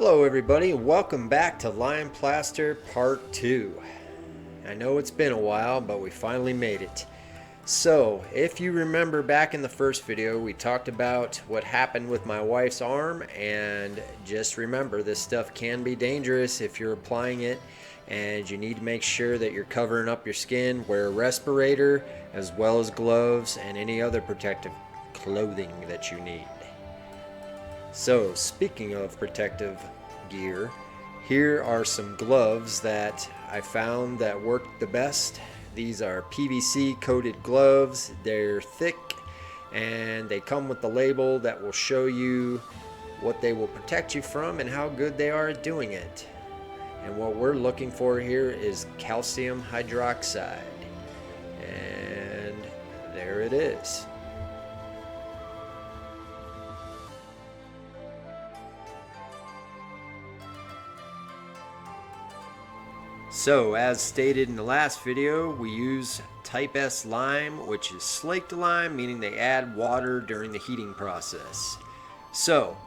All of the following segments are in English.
Hello everybody, welcome back to Lime Plaster Part 2. I know it's been a while, but we finally made it. So, if you remember back in the first video, we talked about what happened with my wife's arm, and just remember, this stuff can be dangerous if you're applying it, and you need to make sure that you're covering up your skin. Wear a respirator, as well as gloves, and any other protective clothing that you need. So, speaking of protective gear, here are some gloves that I found that worked the best. These are PVC coated gloves. They're thick and they come with the label that will show you what they will protect you from and how good they are at doing it. And what we're looking for here is calcium hydroxide. And there it is. So, as stated in the last video, we use type S lime, which is slaked lime, meaning they add water during the heating process. So,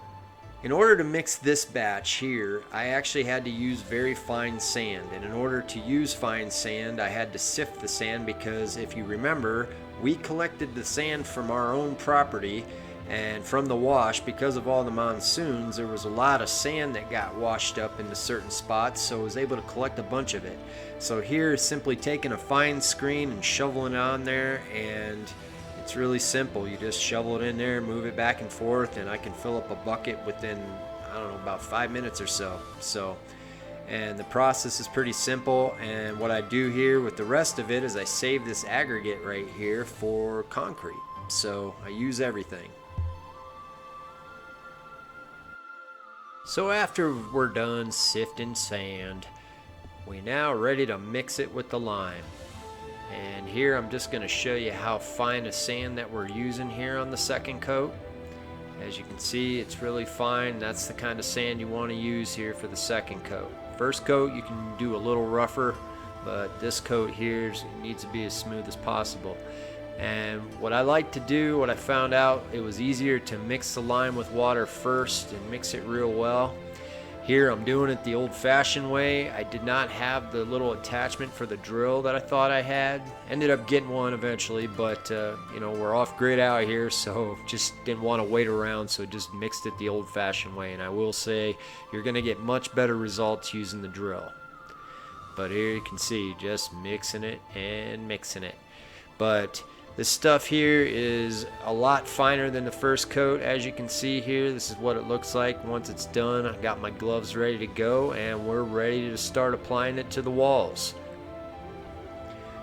in order to mix this batch here, I actually had to use very fine sand. And in order to use fine sand, I had to sift the sand because, if you remember, we collected the sand from our own property. And from the wash, because of all the monsoons, there was a lot of sand that got washed up into certain spots, so I was able to collect a bunch of it. So here, simply taking a fine screen and shoveling it on there, and it's really simple. You just shovel it in there, move it back and forth, and I can fill up a bucket within, I don't know, about 5 minutes or so. And the process is pretty simple, and what I do here with the rest of it is I save this aggregate right here for concrete. So I use everything. So after we're done sifting sand, we're now ready to mix it with the lime. And here I'm just going to show you how fine a sand that we're using here on the second coat. As you can see, it's really fine. That's the kind of sand you want to use here for the second coat. First coat you can do a little rougher, but this coat here needs to be as smooth as possible. And what I like to do, what I found out, it was easier to mix the lime with water first and mix it real well. Here I'm doing it the old-fashioned way. I did not have the little attachment for the drill that I thought I had. Ended up getting one eventually, but you know, we're off grid out here, so just didn't want to wait around, so just mixed it the old-fashioned way. And I will say, you're going to get much better results using the drill. But here you can see, just mixing it and mixing it. But this stuff here is a lot finer than the first coat. As you can see here, this is what it looks like once it's done. I got my gloves ready to go, and we're ready to start applying it to the walls.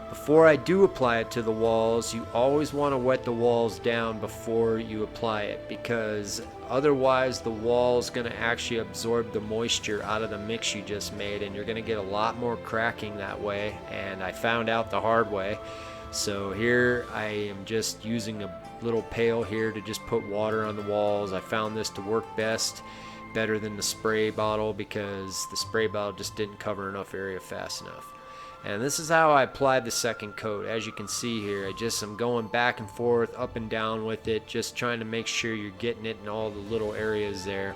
Before I do apply it to the walls, you always want to wet the walls down before you apply it, because otherwise the wall's going to actually absorb the moisture out of the mix you just made, and you're going to get a lot more cracking that way, and I found out the hard way. So here I am just using a little pail here to just put water on the walls. I found this to work better than the spray bottle, because the spray bottle just didn't cover enough area fast enough. And this is how I applied the second coat. As you can see here, I'm going back and forth, up and down with it, just trying to make sure you're getting it in all the little areas there.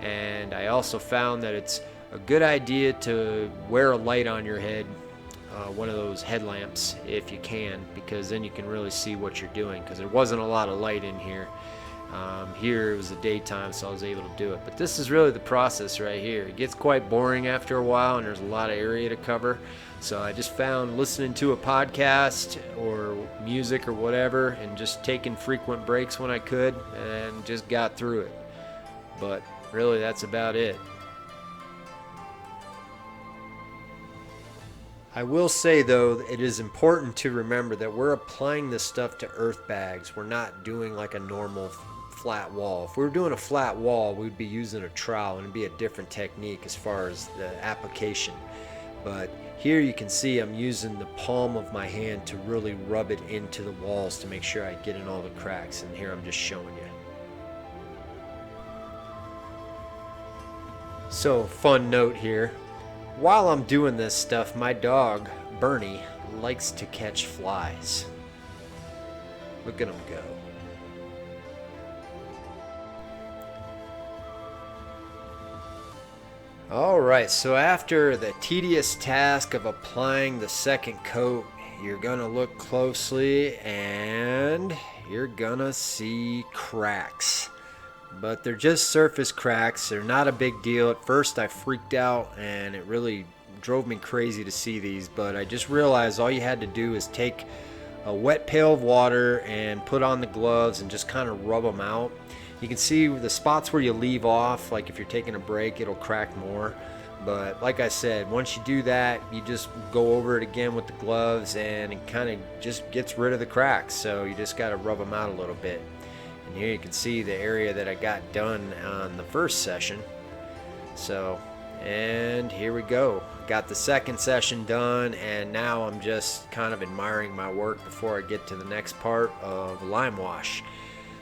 And I also found that it's a good idea to wear a light on your head. One of those headlamps if you can, because then you can really see what you're doing, because there wasn't a lot of light in here. Here it was the daytime, so I was able to do it. But this is really the process right here. It gets quite boring after a while, and there's a lot of area to cover. So I just found listening to a podcast or music or whatever, and just taking frequent breaks when I could, and just got through it. But really, that's about it. I will say, though, it is important to remember that we're applying this stuff to EARTHBAGs. We're not doing like a normal flat wall. If we were doing a flat wall, we'd be using a trowel, and it'd be a different technique as far as the application. But here you can see I'm using the palm of my hand to really rub it into the walls to make sure I get in all the cracks. And here I'm just showing you. So, fun note here. While I'm doing this stuff, my dog, Bernie, likes to catch flies. Look at him go. . . Alright, so after the tedious task of applying the second coat, you're gonna look closely and you're gonna see cracks. But they're just surface cracks. They're not a big deal. At first I freaked out and it really drove me crazy to see these, but I just realized all you had to do is take a wet pail of water and put on the gloves and just kind of rub them out. You can see the spots where you leave off, like if you're taking a break, it'll crack more. But like I said, once you do that, you just go over it again with the gloves and it kind of just gets rid of the cracks. So you just got to rub them out a little bit. And here you can see the area that I got done on the first session. So, and here we go. Got the second session done, and now I'm just kind of admiring my work before I get to the next part of Limewash.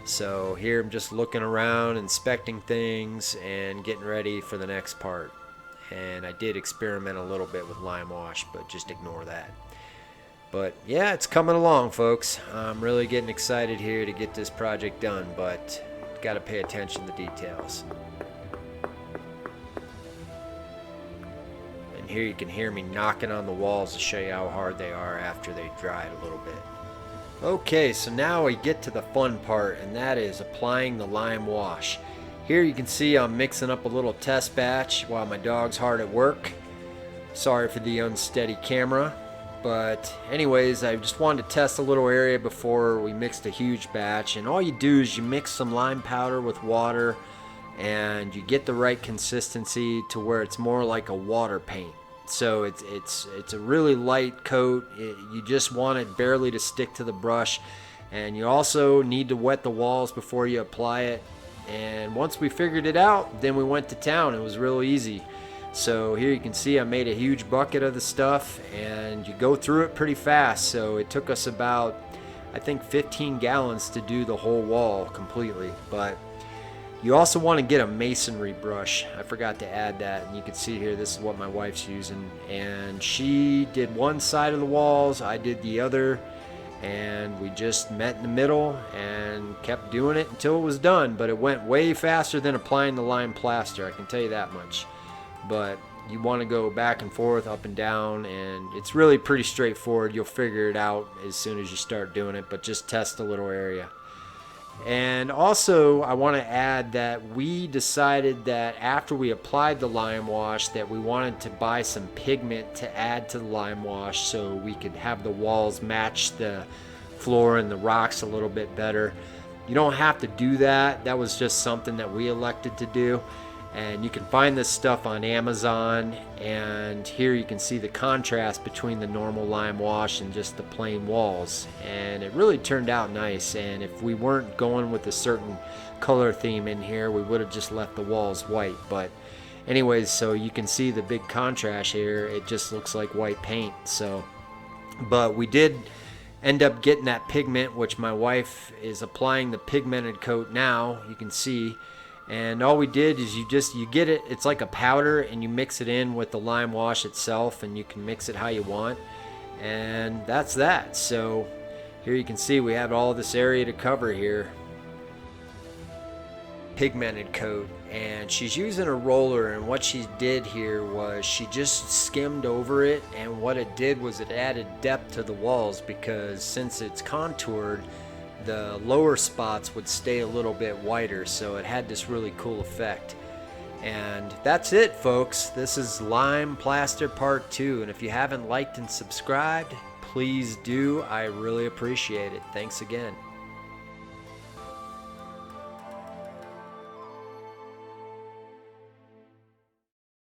So here I'm just looking around, inspecting things, and getting ready for the next part. And I did experiment a little bit with Limewash, but just ignore that. But yeah, it's coming along, folks. I'm really getting excited here to get this project done, but got to pay attention to the details. And here you can hear me knocking on the walls to show you how hard they are after they dried a little bit. Okay, so now we get to the fun part, and that is applying the Limewash. Here you can see I'm mixing up a little test batch while my dog's hard at work. Sorry for the unsteady camera, but anyways, I just wanted to test a little area before we mixed a huge batch. And all you do is you mix some lime powder with water and you get the right consistency to where it's more like a water paint. So it's a really light coat. You just want it barely to stick to the brush, and you also need to wet the walls before you apply it. And once we figured it out, then we went to town. It was real easy. So here you can see I made a huge bucket of the stuff, and you go through it pretty fast. So it took us about, I think, 15 gallons to do the whole wall completely. But you also want to get a masonry brush. I forgot to add that, and you can see here this is what my wife's using, and she did one side of the walls, I did the other, and we just met in the middle and kept doing it until it was done. But it went way faster than applying the lime plaster, I can tell you that much. But you want to go back and forth, up and down, and it's really pretty straightforward. You'll figure it out as soon as you start doing it, but just test a little area. And also I want to add that we decided that after we applied the Limewash that we wanted to buy some pigment to add to the Limewash so we could have the walls match the floor and the rocks a little bit better. You don't have to do that. That was just something that we elected to do. And you can find this stuff on Amazon, and here you can see the contrast between the normal Limewash and just the plain walls, and it really turned out nice. And if we weren't going with a certain color theme in here, we would have just left the walls white. But anyways, so you can see the big contrast here. It just looks like white paint. So, but we did end up getting that pigment, which my wife is applying the pigmented coat now, you can see. And all we did is you get it, it's like a powder, and you mix it in with the Limewash itself, and you can mix it how you want, and that's that. So here you can see we have all this area to cover here. Pigmented coat, and she's using a roller, and what she did here was she just skimmed over it, and what it did was it added depth to the walls, because since it's contoured, the lower spots would stay a little bit whiter, so it had this really cool effect. And that's it, folks. This is Lime Plaster Part 2, and if you haven't liked and subscribed, please do. I really appreciate it. Thanks again.